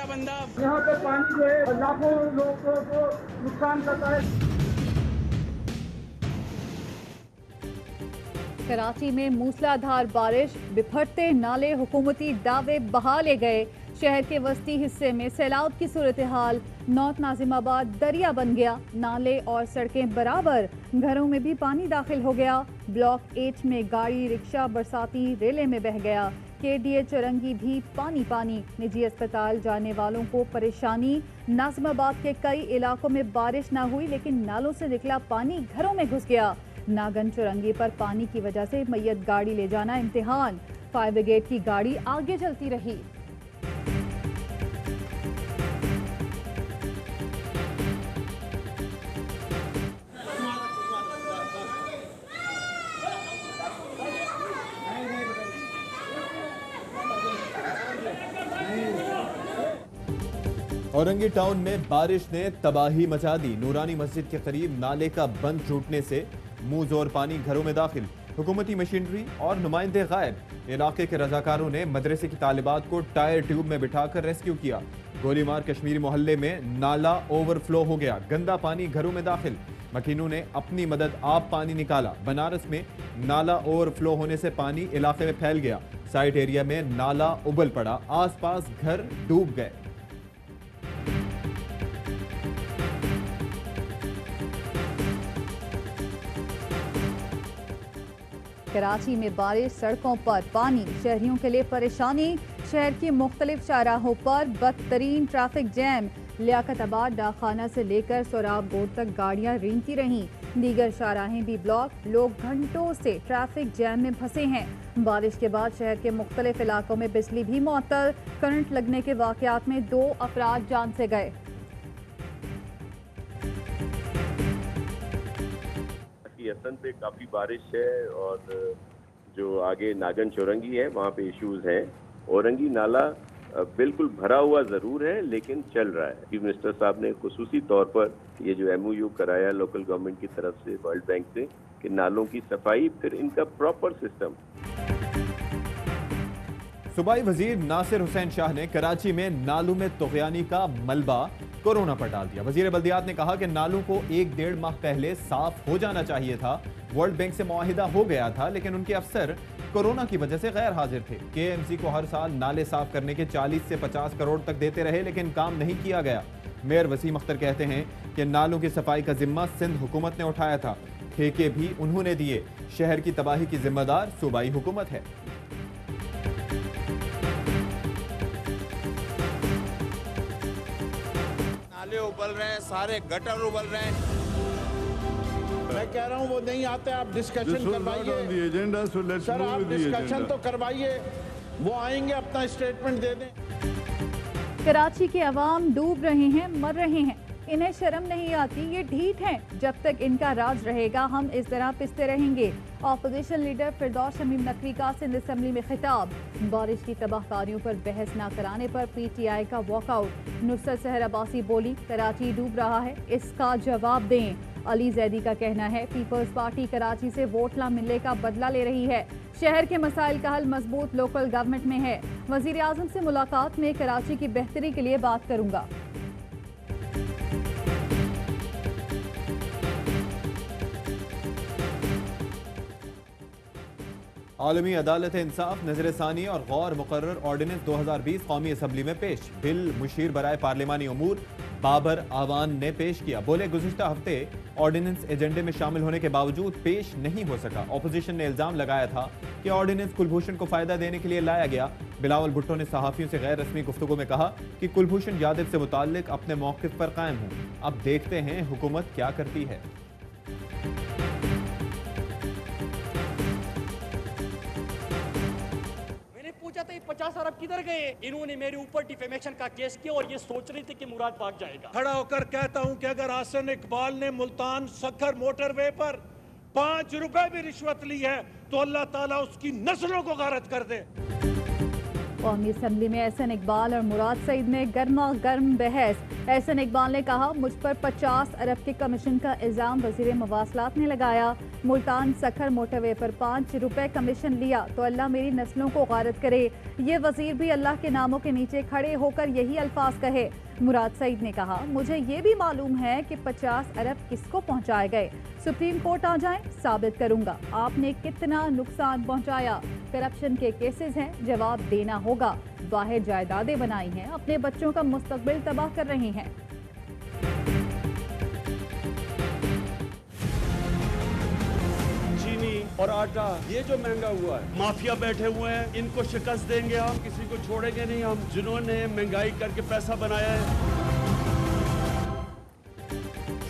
बंदा। यहाँ पे पानी जो है लाखों लोगों को नुकसान करता है। कराची में मूसलाधार बारिश, बिफरते नाले हुकूमती दावे बहा ले गए। शहर के वस्ती हिस्से में सैलाब की सूरत हाल, नॉर्थ नाजिमाबाद दरिया बन गया, नाले और सड़कें बराबर, घरों में भी पानी दाखिल हो गया। ब्लॉक 8 में गाड़ी, रिक्शा बरसाती रेले में बह गया। KDA चुरंगी भी पानी पानी, निजी अस्पताल जाने वालों को परेशानी। नाजिमाबाद के कई इलाकों में बारिश ना हुई लेकिन नालों से निकला पानी घरों में घुस गया। नागन चुरंगी पर पानी की वजह से मैयत गाड़ी ले जाना इम्तिहान, फायर ब्रिगेड की गाड़ी आगे चलती रही। औरंगी टाउन में बारिश ने तबाही मचा दी। नूरानी मस्जिद के करीब नाले का बंद टूटने से मुंह जोर पानी घरों में दाखिल, हुकूमती मशीनरी और नुमाइंदे गायब। इलाके के रजाकारों ने मदरसे की तालिबात को टायर ट्यूब में बिठाकर रेस्क्यू किया। गोलीमार कश्मीरी मोहल्ले में नाला ओवरफ्लो हो गया, गंदा पानी घरों में दाखिल। मकीनों ने अपनी मदद आप पानी निकाला। बनारस में नाला ओवरफ्लो होने से पानी इलाके में फैल गया। साइट एरिया में नाला उबल पड़ा, आसपास घर डूब गए। कराची में बारिश, सड़कों पर पानी, शहरियों के लिए परेशानी। शहर की मुख्तलिफ शाहराहों पर बदतरीन ट्रैफिक जैम। लियाकताबाद डाकखाना से लेकर सोराब बोर्ड तक गाड़ियां रेंगती रहीं। दीगर शाहराहें भी ब्लॉक, लोग घंटों से ट्रैफिक जैम में फंसे हैं। बारिश के बाद शहर के मुख्तलिफ इलाकों में बिजली भी मुअत्तल। करंट लगने के वाकयात में 2 अफराद जान से गए। हसन पे काफ़ी बारिश है और जो आगे नागन चौरंगी है वहाँ पे इश्यूज हैं। औरंगी नाला बिल्कुल भरा हुआ ज़रूर है लेकिन चल रहा है। चीफ मिनिस्टर साहब ने खुसूसी तौर पर ये जो MOU कराया लोकल गवर्नमेंट की तरफ से, वर्ल्ड बैंक से, कि नालों की सफाई, फिर इनका प्रॉपर सिस्टम। सूबाई वजीर नासिर हुसैन शाह ने कराची में नालों में तुग़यानी का मलबा कोरोना पर डाल दिया। वजीर बल्दियात ने कहा कि नालों को 1-1.5 माह पहले साफ हो जाना चाहिए था। वर्ल्ड बैंक से मुआहिदा हो गया था लेकिन उनके अफसर कोरोना की वजह से गैर हाजिर थे। KMC को हर साल नाले साफ करने के 40 से 50 करोड़ तक देते रहे लेकिन काम नहीं किया गया। मेयर वसीम अख्तर कहते हैं कि नालों की सफाई का जिम्मा सिंध हुकूमत ने उठाया था, ठेके भी उन्होंने दिए। शहर की तबाही की जिम्मेदार सूबाई हुकूमत है। नाले उबल रहे हैं, सारे गटर उबल रहे हैं। मैं कह रहा हूँ वो नहीं आते, आप डिस्कशन करवाइए सर, आप डिस्कशन तो करवाइए, वो आएंगे अपना स्टेटमेंट दे दें। कराची के अवाम डूब रहे हैं, मर रहे हैं, इन्हें शर्म नहीं आती, ये ढीठ हैं। जब तक इनका राज रहेगा हम इस तरह पिसते रहेंगे। ऑपोजिशन लीडर फिरदौस शमीम नकवी का सिंध असेंबली में खिताब। बारिश की तबाहकारियों पर बहस न कराने पर PTI का वॉकआउट। नुसरत सहर अब्बासी बोली, कराची डूब रहा है, इसका जवाब दें। अली जैदी का कहना है पीपल्स पार्टी कराची से वोट न मिलने का बदला ले रही है। शहर के मसाइल का हल मजबूत लोकल गवर्नमेंट में है। वजीर आजम से मुलाकात में कराची की बेहतरी के लिए बात करूंगा। आलमी अदालत इंसाफ नजर सानी और गौर मुकर्रर ऑर्डिनेंस 2020 कौमी असम्बली में पेश। बिल मुशीर बराए पार्लिमानी उमूर बाबर आवान ने पेश किया। बोले, गुज़िश्ता हफ्ते ऑर्डिनेंस एजेंडे में शामिल होने के बावजूद पेश नहीं हो सका। ऑपोजिशन ने इल्जाम लगाया था कि ऑर्डिनेंस कुलभूषण को फायदा देने के लिए लाया गया। बिलावल भुट्टो ने सहाफियों से गैर रस्मी गुफ्तगू में कहा कि कुलभूषण यादव से मुताल्लिक अपने मौक़िफ़ पर कायम हूँ। अब देखते हैं हुकूमत क्या करती है। पूछा था 50 अरब किधर गए? इन्होंने मेरे ऊपर डिफेमेशन का केस किया और ये सोच रहे थे कि मुराद भाग जाएगा। खड़ा होकर कहता हूं कि अगर आसन इकबाल ने मुल्तान सखर मोटरवे पर 5 रुपए भी रिश्वत ली है तो अल्लाह ताला उसकी नस्लों को गारत कर दे। कौमी असम्बली में एहसन इकबाल और मुराद सईद में गर्मा गर्म बहस। एहसन इकबाल ने कहा, मुझ पर 50 अरब के कमीशन का इल्जाम वजीर मवासलात ने लगाया। मुल्तान सखर मोटरवे पर 5 रुपए कमीशन लिया तो अल्लाह मेरी नस्लों को गारत करे। ये वजीर भी अल्लाह के नामों के नीचे खड़े होकर यही अल्फाज कहे। मुराद सईद ने कहा, मुझे ये भी मालूम है कि 50 अरब किसको पहुंचाए गए। सुप्रीम कोर्ट आ जाए, साबित करूंगा आपने कितना नुकसान पहुंचाया। करप्शन के केसेस हैं, जवाब देना होगा। बाहर जायदादें बनाई हैं, अपने बच्चों का मुस्तकबिल तबाह कर रही हैं। चीनी और आटा ये जो महंगा हुआ है, माफिया बैठे हुए हैं, इनको शिकस्त देंगे हम, किसी को छोड़ेंगे नहीं हम। जिन्होंने महंगाई करके पैसा बनाया है।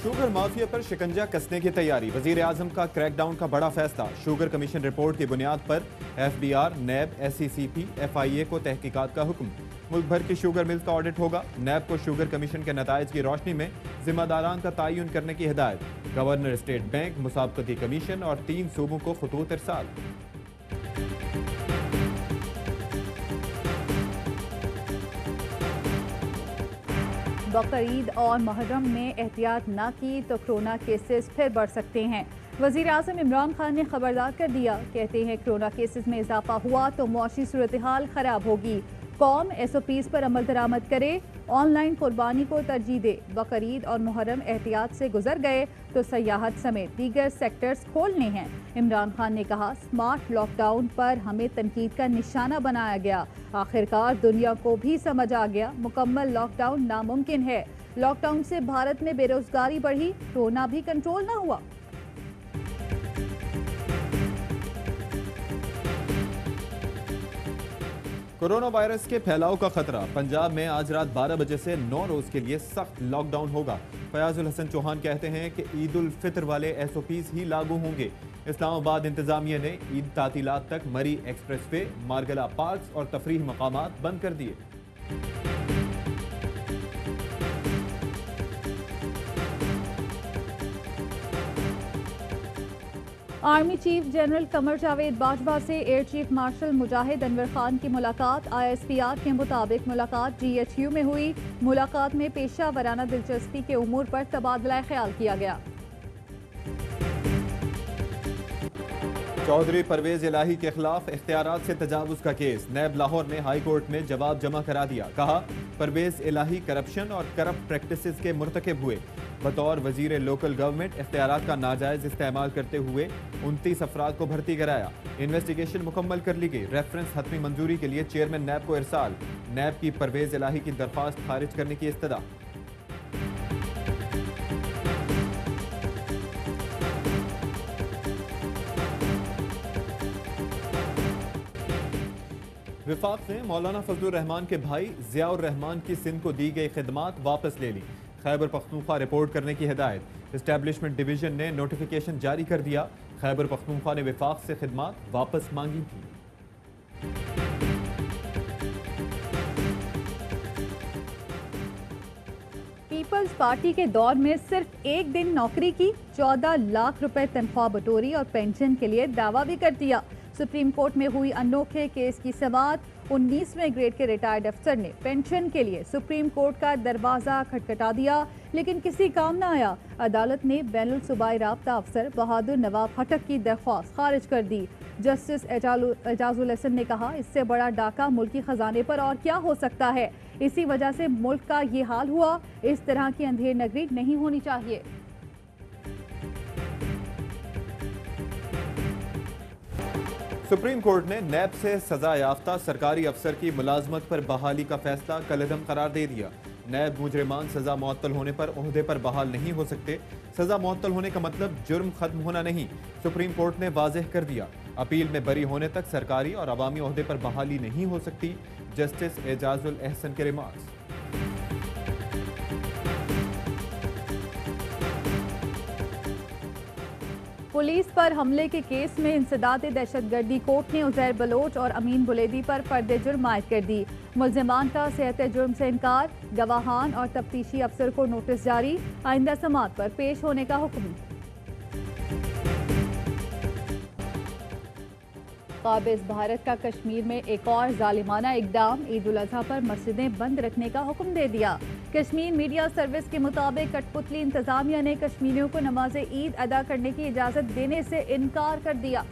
शुगर माफिया पर शिकंजा कसने की तैयारी। वजीर आजम का क्रैकडाउन का बड़ा फैसला। शुगर कमीशन रिपोर्ट की बुनियाद पर FBR, नैब, SCCP, FIA को तहकीकात का हुक्म। मुल्क भर की शुगर मिल्स का ऑडिट होगा। नैब को शुगर कमीशन के नताइज की रोशनी में जिम्मेदारान का तयन करने की हिदायत। गवर्नर स्टेट बैंक, मुसाबकती कमीशन और 3 सूबों को खतूत इरसाल। बकरीद और मुहर्रम में एहतियात न की तो कोरोना केसेस फिर बढ़ सकते हैं। वज़ीर आज़म इमरान खान ने खबरदार कर दिया। कहते हैं कोरोना केसेस में इजाफा हुआ तो मुआशी सूरत हाल खराब होगी। कौम SOPs पर अमल दरामद करे, ऑनलाइन कुर्बानी को तरजीह दे। बकरीद और मुहर्रम एहतियात से गुजर गए तो सयाहत समेत दीगर सेक्टर्स खोलने हैं। इमरान खान ने कहा, स्मार्ट लॉकडाउन पर हमें तनकीद का निशाना बनाया गया। आखिरकार दुनिया को भी समझ आ गया मुकम्मल लॉकडाउन नामुमकिन है। लॉकडाउन से भारत में बेरोजगारी बढ़ी, कोरोना भी कंट्रोल ना हुआ। कोरोना वायरस के फैलाव का खतरा। पंजाब में आज रात 12 बजे से 9 रोज के लिए सख्त लॉकडाउन होगा। फयाजुल हसन चौहान कहते हैं कि ईद उल फितर वाले SOPs ही लागू होंगे। इस्लामाबाद इंतजामिया ने ईद तातीलात तक मरी एक्सप्रेसवे, मारगला पार्क्स और तफरीह मकामात बंद कर दिए। Army chief general Qamar Javed Bajwa से एयर चीफ मार्शल मुजाहिद अनवर खान की मुलाकात। ISPR के मुताबिक मुलाकात GHQ में हुई। मुलाकात में पेशा वराना दिलचस्पी के उमूर पर तबादला ख्याल किया गया। चौधरी परवेज इलाही के खिलाफ इख्तियारात से तजावुज का केस। नैब लाहौर ने हाई कोर्ट में जवाब जमा करा दिया। कहा, परवेज इलाही करप्शन और करप्ट प्रैक्टिसेस के मुर्तकिब हुए। बतौर वजीर लोकल गवर्नमेंट इख्तियारात का नाजायज इस्तेमाल करते हुए 29 अफराद को भर्ती कराया। इन्वेस्टिगेशन मुकम्मल कर ली गई। रेफरेंस हतमी मंजूरी के लिए चेयरमैन नैब को इरसाल। नैब की परवेज इलाही की दरख्वास्त खारिज करने की इस्तदा। विफाक ने मौलाना फजलुर रहमान के भाई ज़ियाउर रहमान की सिंध को दी गई खिदमात वापस ले ली। खैबर पख्तूनख्वा रिपोर्ट करने की हिदायत। एस्टैब्लिशमेंट डिवीजन ने नोटिफिकेशन जारी कर दिया। खैबर पख्तूनख्वा ने विफाक से खिदमात वापस मांगी थी। पीपल्स पार्टी के दौर में सिर्फ एक दिन नौकरी की, 14 लाख रुपए तनख्वाह बटोरी और पेंशन के लिए दावा भी कर दिया। सुप्रीम कोर्ट में हुई अनोखे केस की समाअत। 19वें ग्रेड के रिटायर्ड अफसर ने पेंशन के लिए सुप्रीम कोर्ट का दरवाजा खटखटा दिया, लेकिन किसी काम न आया। अदालत ने बैनुल सूबाई राब्ता अफसर बहादुर नवाब खटक की दरख्वास्त खारिज कर दी। जस्टिस एजाजुल हसन ने कहा, इससे बड़ा डाका मुल्की खजाने पर और क्या हो सकता है। इसी वजह से मुल्क का ये हाल हुआ। इस तरह की अंधेर नगरी नहीं होनी चाहिए। सुप्रीम कोर्ट ने नैब से सजा याफ्ता सरकारी अफसर की मुलाजमत पर बहाली का फैसला कलअदम करार दे दिया। नैब मुजरिमान सजा मुअत्तल होने पर ओहदे पर बहाल नहीं हो सकते। सजा मुअत्तल होने का मतलब जुर्म खत्म होना नहीं। सुप्रीम कोर्ट ने वाज़ेह कर दिया। अपील में बरी होने तक सरकारी और अवामी ओहदे पर बहाली नहीं हो सकती। जस्टिस एजाजुल एहसन के रिमार्क्स। पुलिस पर हमले के केस में इंसदाद दहशतगर्दी कोर्ट ने उजैर बलोच और अमीन बुलेदी पर फर्द जुर्म आयद कर दी। मुल्जिमान का सेहत जुर्म से इनकार। गवाहान और तफ्तीशी अफसर को नोटिस जारी। आइंदा समाअत पर पेश होने का हुक्म। काबिज भारत का कश्मीर में एक और जालिमाना इकदाम, ईद उल अजहा पर मस्जिदें बंद रखने का हुक्म दे दिया। कश्मीर मीडिया सर्विस के मुताबिक कठपुतली इंतजामिया ने कश्मीरियों को नमाज ईद अदा करने की इजाजत देने से इनकार कर दिया।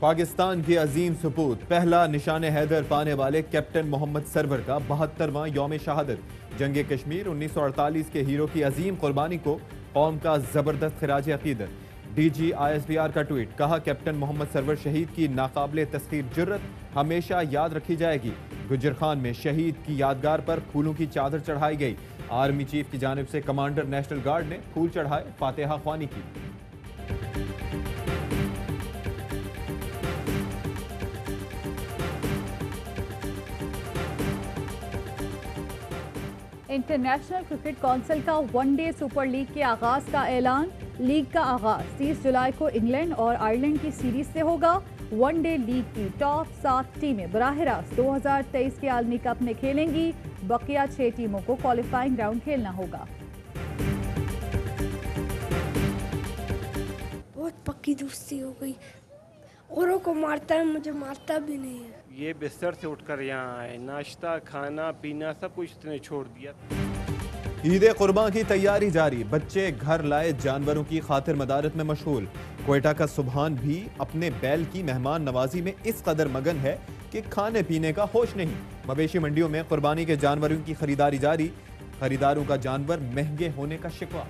पाकिस्तान के अजीम सपूत पहला निशान हैदर पाने वाले कैप्टन मोहम्मद सरवर का 72वां यौम शहादत। जंग कश्मीर 1948 के हीरो की अजीम कुर्बानी को कौम का जबरदस्त खिराज अकीदत। DG ISPR का ट्वीट, कहा कैप्टन मोहम्मद सरवर शहीद की नाकाबिले तस्खीर जुर्रत हमेशा याद रखी जाएगी। गुजर खान में शहीद की यादगार पर फूलों की चादर चढ़ाई गई। आर्मी चीफ की जानिब से कमांडर नेशनल गार्ड ने फूल चढ़ाए, फातिहा ख्वानी की। इंटरनेशनल क्रिकेट काउंसिल का वनडे सुपर लीग के आगाज का ऐलान। लीग का आगाज 30 जुलाई को इंग्लैंड और आयरलैंड की सीरीज से होगा। वनडे लीग की टॉप 7 टीमें बराह रास्त 2023 के आलमी कप में खेलेंगी। बकिया 6 टीमों को क्वालिफाइंग राउंड खेलना होगा। बहुत पक्की दोस्ती हो गई, औरों को मारता है, मुझे मारता भी नहीं है। ये बिस्तर से उठकर यहाँ आए, नाश्ता खाना पीना सब कुछ उसने छोड़ दिया। ईद कुर्बान की तैयारी जारी, बच्चे घर लाए जानवरों की खातिर मदारत में मशगूल। क्वेटा का सुबहान भी अपने बैल की मेहमान नवाजी में इस कदर मगन है कि खाने पीने का होश नहीं। मवेशी मंडियों में कुर्बानी के जानवरों की खरीदारी जारी, खरीदारों का जानवर महंगे होने का शिकवा।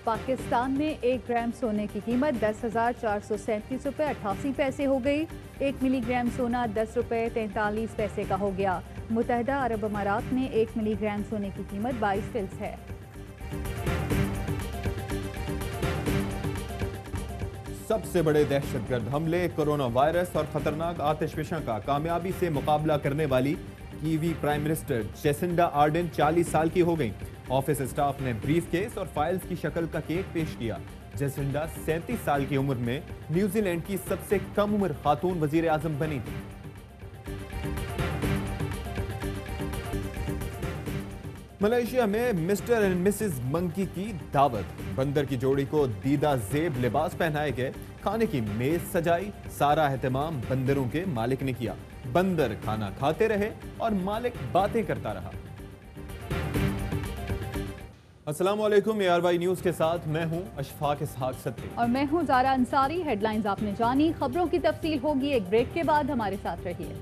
पाकिस्तान में 1 ग्राम सोने की कीमत 10,437 रुपये 88 पैसे हो गई। 1 मिलीग्राम सोना 10 रुपये 43 पैसे का हो गया। मुत्तहदा अरब अमारात में 1 मिलीग्राम सोने की कीमत 22 फिल्स है। सबसे बड़े दहशतगर्द हमले, कोरोना वायरस और खतरनाक आतिशफशां का कामयाबी से मुकाबला करने वाली Kiwi prime minister Jacinda Ardern 40 साल की हो गई। ऑफिस स्टाफ ने ब्रीफ केस और फाइल्स की शक्ल का केक पेश किया। जेसिंडा 37 साल की उम्र में न्यूजीलैंड की सबसे कम उम्र खातून वजीर आजम बनी थी। मलेशिया में मिस्टर एंड मिसेस मंकी की दावत, बंदर की जोड़ी को दीदा जेब लिबास पहनाए गए, खाने की मेज सजाई, सारा एहतमाम बंदरों के मालिक ने किया। बंदर खाना खाते रहे और मालिक बातें करता रहा। अस्सलाम वालेकुम, ARY न्यूज के साथ मैं हूं अशफाक इसहाक सत्ती और मैं हूं ज़ारा अंसारी। हेडलाइंस आपने जानी, खबरों की तफसील होगी एक ब्रेक के बाद, हमारे साथ रहिए।